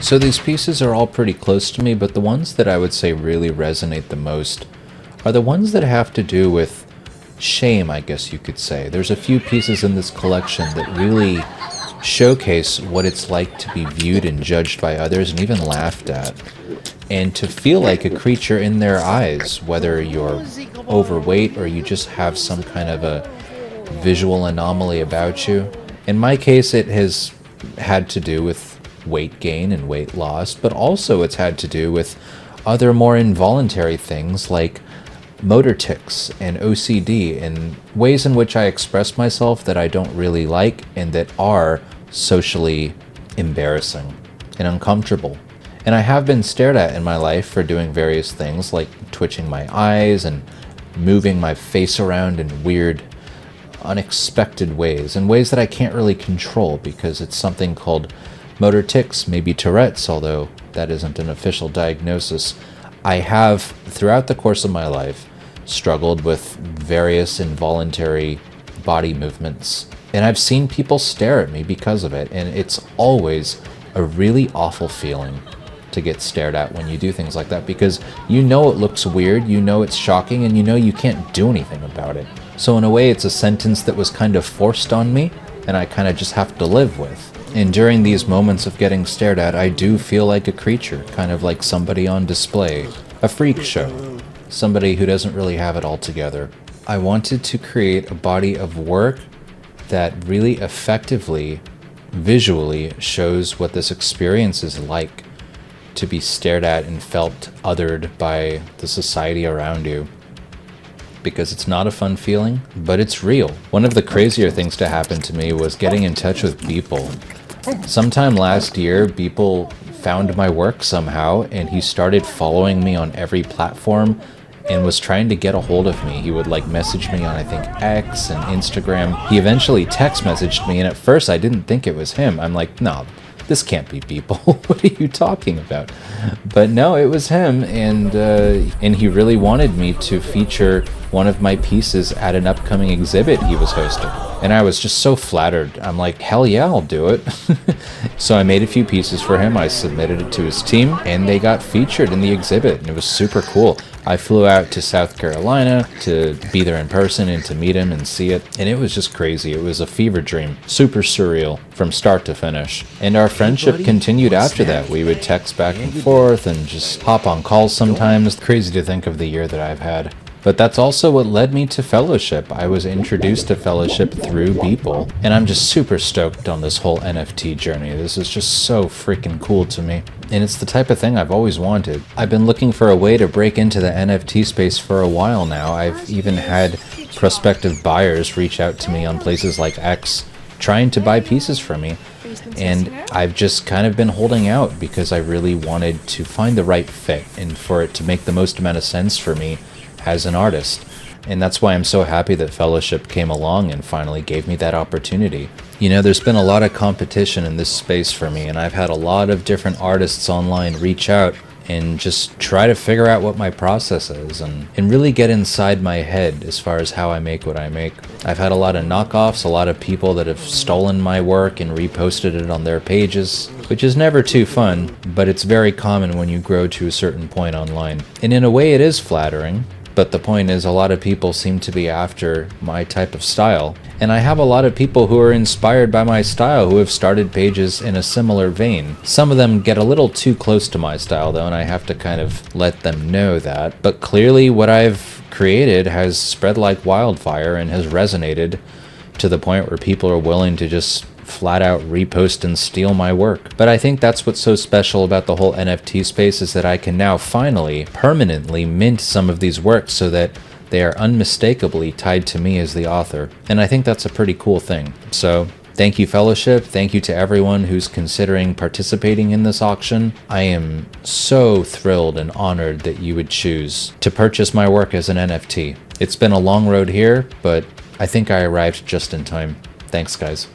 So these pieces are all pretty close to me, but the ones that I would say really resonate the most are the ones that have to do with shame, I guess you could say. There's a few pieces in this collection that really showcase what it's like to be viewed and judged by others and even laughed at. And to feel like a creature in their eyes, whether you're overweight or you just have some kind of a visual anomaly about you. In my case, it has had to do with weight gain and weight loss, but also it's had to do with other more involuntary things like motor tics and OCD and ways in which I express myself that I don't really like and that are socially embarrassing and uncomfortable. And I have been stared at in my life for doing various things like twitching my eyes and moving my face around in weird, unexpected ways, in ways that I can't really control because it's something called motor tics, maybe Tourette's, although that isn't an official diagnosis. I have, throughout the course of my life, struggled with various involuntary body movements. And I've seen people stare at me because of it, and it's always a really awful feeling to get stared at when you do things like that, because you know it looks weird, you know it's shocking, and you know you can't do anything about it. So in a way, it's a sentence that was kind of forced on me, and I kind of just have to live with. And during these moments of getting stared at, I do feel like a creature, kind of like somebody on display, a freak show, somebody who doesn't really have it all together. I wanted to create a body of work that really effectively, visually shows what this experience is like to be stared at and felt othered by the society around you. Because it's not a fun feeling, but it's real. One of the crazier things to happen to me was getting in touch with Beeple. Sometime last year, Beeple found my work somehow, and he started following me on every platform and was trying to get a hold of me. He would message me on, I think, X and Instagram. He eventually text messaged me, and at first I didn't think it was him. I'm like, no, this can't be Beeple. What are you talking about? But no, it was him, and he really wanted me to feature one of my pieces at an upcoming exhibit he was hosting. And I was just so flattered. I'm like, hell yeah, I'll do it. So I made a few pieces for him. I submitted it to his team, and they got featured in the exhibit, and it was super cool. I flew out to South Carolina to be there in person and to meet him and see it, and it was just crazy. It was a fever dream, super surreal from start to finish. And our friendship continued after that. We would text back and forth and just hop on calls sometimes. Crazy to think of the year that I've had. But that's also what led me to Fellowship. I was introduced to Fellowship through Beeple, and I'm just super stoked on this whole NFT journey. This is just so freaking cool to me. And it's the type of thing I've always wanted. I've been looking for a way to break into the NFT space for a while now. I've even had prospective buyers reach out to me on places like X, trying to buy pieces from me. And I've just kind of been holding out because I really wanted to find the right fit and for it to make the most amount of sense for me as an artist. And that's why I'm so happy that Fellowship came along and finally gave me that opportunity. You know, there's been a lot of competition in this space for me, and I've had a lot of different artists online reach out and just try to figure out what my process is and really get inside my head as far as how I make what I make. I've had a lot of knockoffs, a lot of people that have stolen my work and reposted it on their pages, which is never too fun, but it's very common when you grow to a certain point online. And in a way it is flattering. But the point is, a lot of people seem to be after my type of style. And I have a lot of people who are inspired by my style who have started pages in a similar vein. Some of them get a little too close to my style though, and I have to kind of let them know that. But clearly what I've created has spread like wildfire and has resonated to the point where people are willing to just flat out repost and steal my work. But I think that's what's so special about the whole NFT space, is that I can now finally permanently mint some of these works so that they are unmistakably tied to me as the author. And I think that's a pretty cool thing. So thank you, Fellowship. Thank you to everyone who's considering participating in this auction. I am so thrilled and honored that you would choose to purchase my work as an NFT. It's been a long road here, but I think I arrived just in time. Thanks, guys.